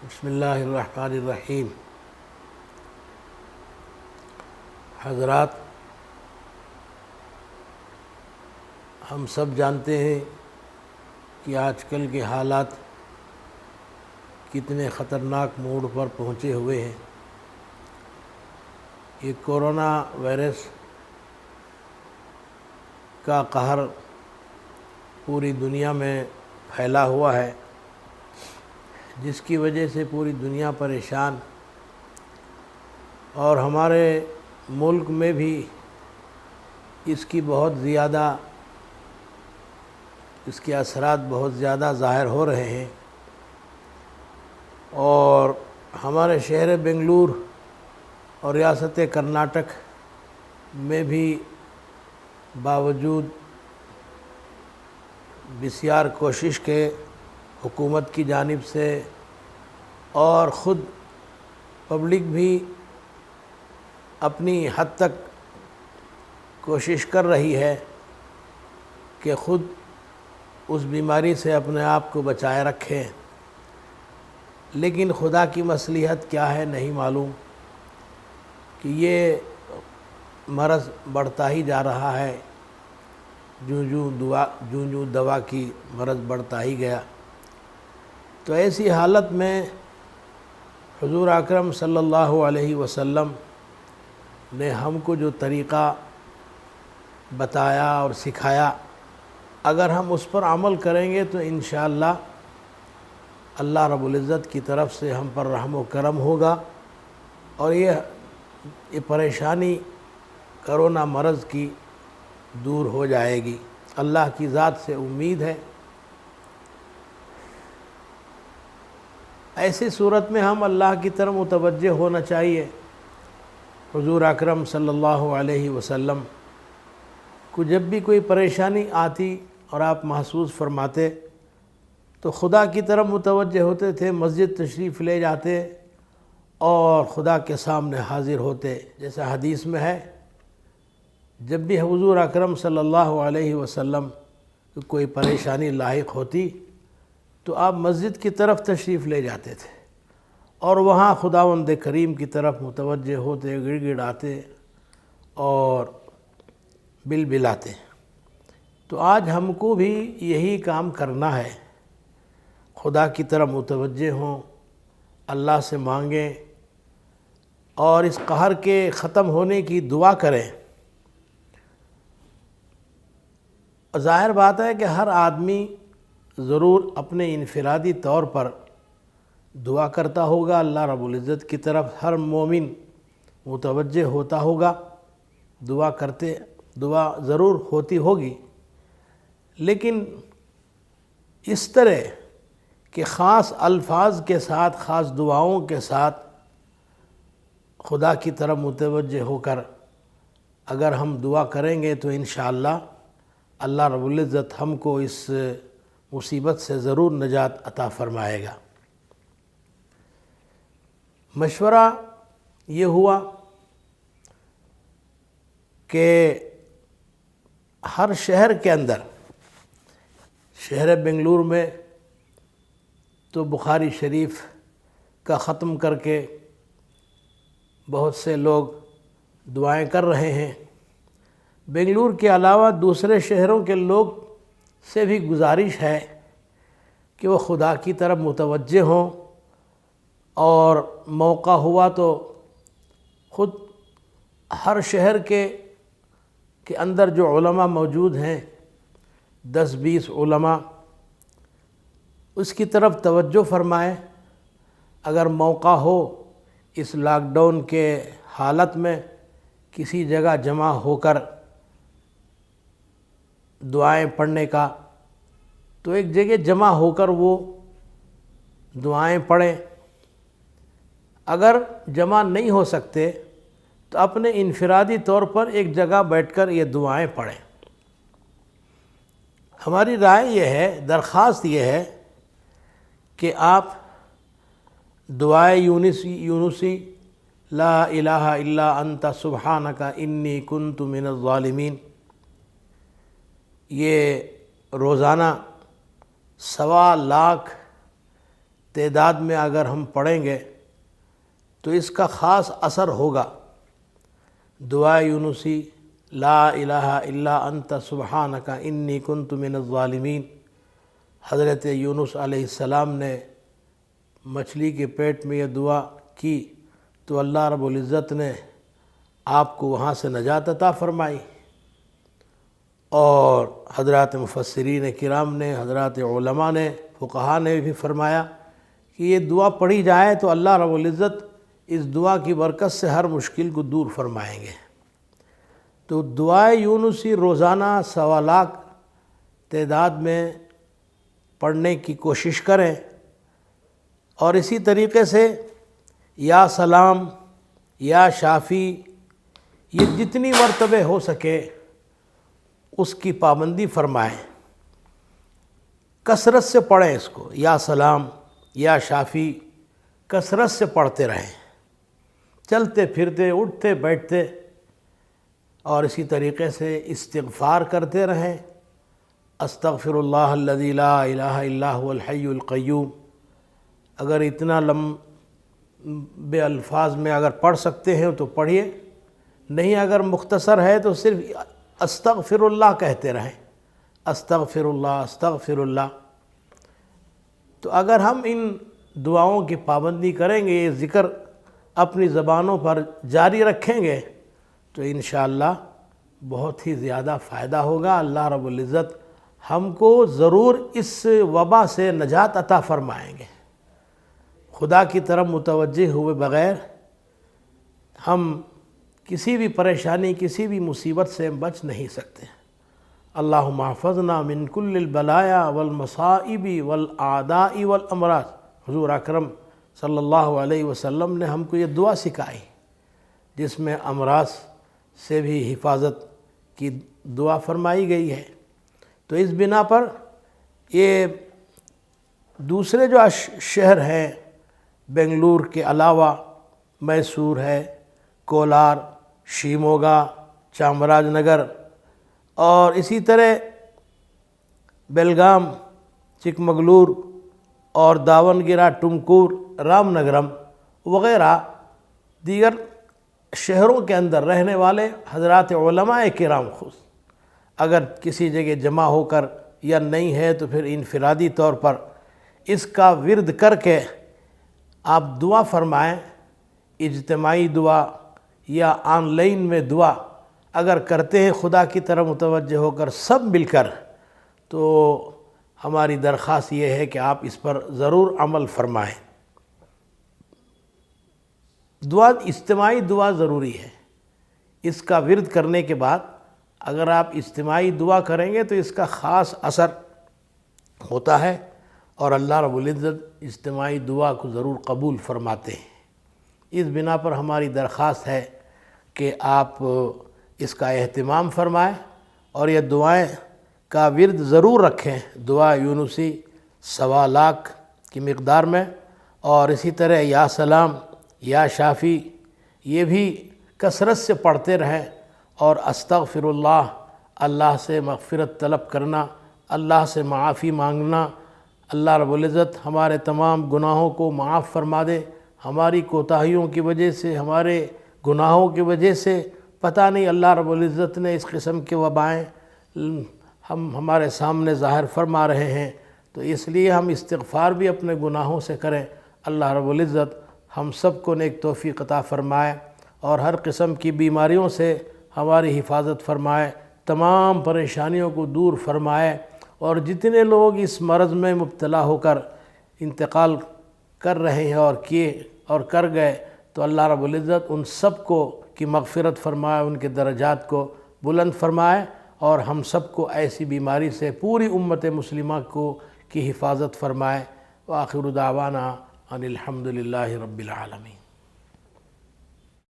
بسم اللہ الرحمن الرحیم۔ حضرات، ہم سب جانتے ہیں کہ آج کل کے حالات کتنے خطرناک موڑ پر پہنچے ہوئے ہیں۔ یہ کورونا وائرس کا قہر پوری دنیا میں پھیلا ہوا ہے، جس کی وجہ سے پوری دنیا پریشان، اور ہمارے ملک میں بھی اس کے اثرات بہت زیادہ ظاہر ہو رہے ہیں، اور ہمارے شہر بنگلور اور ریاست کرناٹک میں بھی باوجود بسیار کوشش کے حکومت کی جانب سے اور خود پبلک بھی اپنی حد تک کوشش کر رہی ہے کہ خود اس بیماری سے اپنے آپ کو بچائے رکھیں، لیکن خدا کی مصلحت کیا ہے نہیں معلوم کہ یہ مرض بڑھتا ہی جا رہا ہے۔ جوں دوا کی مرض بڑھتا ہی گیا، تو ایسی حالت میں حضور اکرم صلی اللہ علیہ وسلم نے ہم کو جو طریقہ بتایا اور سکھایا، اگر ہم اس پر عمل کریں گے تو انشاءاللہ اللہ رب العزت کی طرف سے ہم پر رحم و کرم ہوگا، اور یہ پریشانی کرونا مرض کی دور ہو جائے گی۔ اللہ کی ذات سے امید ہے۔ ایسی صورت میں ہم اللہ کی طرف متوجہ ہونا چاہیے۔ حضور اکرم صلی اللہ علیہ وسلم کو جب بھی کوئی پریشانی آتی اور آپ محسوس فرماتے تو خدا کی طرف متوجہ ہوتے تھے، مسجد تشریف لے جاتے اور خدا کے سامنے حاضر ہوتے۔ جیسا حدیث میں ہے، جب بھی حضور اکرم صلی اللہ علیہ وسلم کو کوئی پریشانی لاحق ہوتی تو آپ مسجد کی طرف تشریف لے جاتے تھے، اور وہاں خداوند کریم کی طرف متوجہ ہوتے، گڑ گڑاتے اور بلبلاتے۔ تو آج ہم کو بھی یہی کام کرنا ہے، خدا کی طرف متوجہ ہوں، اللہ سے مانگیں اور اس قہر کے ختم ہونے کی دعا کریں۔ ظاہر بات ہے کہ ہر آدمی ضرور اپنے انفرادی طور پر دعا کرتا ہوگا، اللہ رب العزت کی طرف ہر مومن متوجہ ہوتا ہوگا، دعا ضرور ہوتی ہوگی، لیکن اس طرح کہ خاص الفاظ کے ساتھ، خاص دعاؤں کے ساتھ خدا کی طرف متوجہ ہو کر اگر ہم دعا کریں گے تو انشاءاللہ اللہ رب العزت ہم کو اس مصیبت سے ضرور نجات عطا فرمائے گا۔ مشورہ یہ ہوا کہ ہر شہر کے اندر، شہر بنگلور میں تو بخاری شریف کا ختم کر کے بہت سے لوگ دعائیں کر رہے ہیں۔ بنگلور کے علاوہ دوسرے شہروں کے لوگ سے بھی گزارش ہے کہ وہ خدا کی طرف متوجہ ہوں، اور موقع ہوا تو خود ہر شہر کے اندر جو علماء موجود ہیں، 10-20 علماء، اس کی طرف توجہ فرمائیں۔ اگر موقع ہو اس لاک ڈاؤن کے حالت میں کسی جگہ جمع ہو کر دعائیں پڑھنے کا، تو ایک جگہ جمع ہو کر وہ دعائیں پڑھیں۔ اگر جمع نہیں ہو سکتے تو اپنے انفرادی طور پر ایک جگہ بیٹھ کر یہ دعائیں پڑھیں۔ ہماری رائے یہ ہے، درخواست یہ ہے کہ آپ دعائے یونسی لا الہ الا انت سبحانک انی کنت من الظالمین، یہ روزانہ 1.25 لاکھ تعداد میں اگر ہم پڑھیں گے تو اس کا خاص اثر ہوگا۔ دعا یونسی لا الہ الا انت سبحانک انی کنت من الظالمین، حضرت یونس علیہ السلام نے مچھلی کے پیٹ میں یہ دعا کی تو اللہ رب العزت نے آپ کو وہاں سے نجات عطا فرمائی۔ اور حضرات مفسرین کرام نے، حضرات علماء نے، فقہاء نے بھی فرمایا کہ یہ دعا پڑھی جائے تو اللہ رب العزت اس دعا کی برکت سے ہر مشکل کو دور فرمائیں گے۔ تو دعائے یونسی روزانہ 1.25 لاکھ تعداد میں پڑھنے کی کوشش کریں، اور اسی طریقے سے یا سلام، یا شافی، یہ جتنی مرتبہ ہو سکے اس کی پابندی فرمائیں، کثرت سے پڑھیں اس کو، یا سلام یا شافی کثرت سے پڑھتے رہیں، چلتے پھرتے اٹھتے بیٹھتے، اور اسی طریقے سے استغفار کرتے رہیں، استغفر اللہ الذی لا الہ الا هو الحی القیوم۔ اگر اتنا لمبے الفاظ میں اگر پڑھ سکتے ہیں تو پڑھیے، نہیں اگر مختصر ہے تو صرف استغفر اللہ کہتے رہیں، استغفر اللہ استغفر اللہ۔ تو اگر ہم ان دعاؤں کی پابندی کریں گے، یہ ذکر اپنی زبانوں پر جاری رکھیں گے، تو انشاءاللہ بہت ہی زیادہ فائدہ ہوگا۔ اللہ رب العزت ہم کو ضرور اس وبا سے نجات عطا فرمائیں گے۔ خدا کی طرف متوجہ ہوئے بغیر ہم کسی بھی پریشانی، کسی بھی مصیبت سے بچ نہیں سکتے۔ اللہم احفظنا من کل البلایا والمصائب والاعداء والامراض۔ حضور اکرم صلی اللہ علیہ وسلم نے ہم کو یہ دعا سکھائی، جس میں امراض سے بھی حفاظت کی دعا فرمائی گئی ہے۔ تو اس بنا پر یہ دوسرے جو شہر ہیں بنگلور کے علاوہ، میسور ہے، کولار، شیموگا، چامراج نگر، اور اسی طرح بیلگام، چکمگلور اور داونگرہ، ٹمکور، رام نگرم وغیرہ دیگر شہروں کے اندر رہنے والے حضرات علماء کرام خود اگر کسی جگہ جمع ہو کر یا نہیں ہے تو پھر انفرادی طور پر اس کا ورد کر کے آپ دعا فرمائیں، اجتماعی دعا یا آن لائن میں دعا اگر کرتے ہیں خدا کی طرف متوجہ ہو کر سب مل کر، تو ہماری درخواست یہ ہے کہ آپ اس پر ضرور عمل فرمائیں۔ دعا، اجتماعی دعا ضروری ہے۔ اس کا ورد کرنے کے بعد اگر آپ اجتماعی دعا کریں گے تو اس کا خاص اثر ہوتا ہے، اور اللہ رب العزت اجتماعی دعا کو ضرور قبول فرماتے ہیں۔ اس بنا پر ہماری درخواست ہے کہ آپ اس کا اہتمام فرمائیں اور یہ دعائیں کا ورد ضرور رکھیں، دعا یونسی 1.25 لاکھ کی مقدار میں، اور اسی طرح یا سلام یا شافی یہ بھی کثرت سے پڑھتے رہیں، اور استغفر اللہ، اللہ سے مغفرت طلب کرنا، اللہ سے معافی مانگنا، اللہ رب العزت ہمارے تمام گناہوں کو معاف فرما دے۔ ہماری کوتاہیوں کی وجہ سے، ہمارے گناہوں کی وجہ سے پتہ نہیں اللہ رب العزت نے اس قسم کے وبائیں ہمارے سامنے ظاہر فرما رہے ہیں، تو اس لیے ہم استغفار بھی اپنے گناہوں سے کریں۔ اللہ رب العزت ہم سب کو نیک توفیق عطا فرمائے اور ہر قسم کی بیماریوں سے ہماری حفاظت فرمائے، تمام پریشانیوں کو دور فرمائے، اور جتنے لوگ اس مرض میں مبتلا ہو کر انتقال کر رہے ہیں اور کر گئے، تو اللہ رب العزت ان سب کو کی مغفرت فرمائے، ان کے درجات کو بلند فرمائے، اور ہم سب کو ایسی بیماری سے پوری امت مسلمہ کی حفاظت فرمائے۔ وآخر دعوانا ان الحمد للہ رب العالمین۔